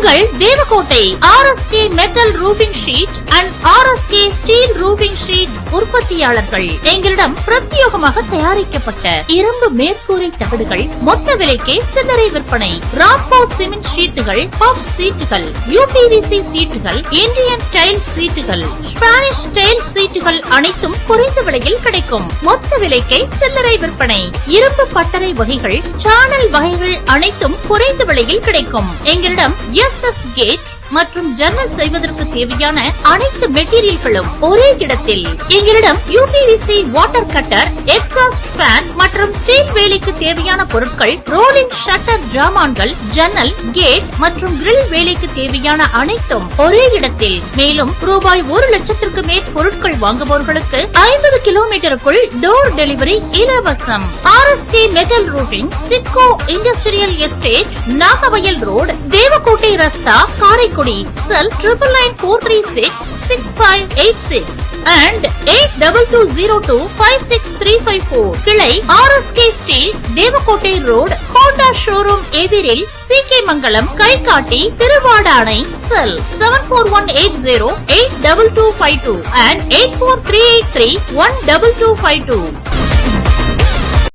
உங்கள் Devakottai RSK metal roofing sheet and RSK steel roofing sheet உற்பத்தியாளர்கள். எங்களிடம் பிரத்யேகமாக தயாரிக்கப்பட்ட இரும்பு மேற்கூரை தகடுகள் மொத்த விலைக்கே சில்லறை விற்பனை. ராம்போ சிமெண்ட் ஷீட்டுகள், பஃப் சீட்டுகள், UPVC சீட்டுகள், இந்தியன் டைல் சீட்டுகள், ஸ்பானிஷ் டைல் சீட்டுகள் அனைத்தும் குறைந்த விலையில் கிடைக்கும். மொத்த விலைக்கே சில்லறை விற்பனை. இரும்பு பட்டறை வகைகள், சானல் வகைகள் அனைத்தும் குறைந்த விலையில் கிடைக்கும். எங்களிடம் SS கேட் மற்றும் ஜன்னல் செய்வதற்கு தேவையான அனைத்து மெட்டீரியல்களும் ஒரே இடத்தில். எங்களிடம் UPVC water cutter, exhaust fan மற்றும் ஸ்டீல் வேலைக்கு தேவையான பொருட்கள், ரோலிங் ஷட்டர் ஜாமான்கள், ஜன்னல், கேட் மற்றும் கிரில் வேலைக்கு தேவையான அனைத்தும் ஒரே இடத்தில். மேலும் ரூபாய் 1 லட்சத்திற்கு மேல் பொருட்கள் வாங்குபவர்களுக்கு 50 கிலோமீட்டருக்குள் டோர் டெலிவரி இலவசம். RSK metal roofing, SIDCO industrial estate, Nagavayal road, Devakottai Rasta, Karaikudi. Cell 9944666586 and 8220256354. கிளை RSK steel, Devakottai road, Honda showroom எதிரில், CK Mangalam, Kaikatti, Tiruvadanai. Cell 74180822252 and 84383 12252.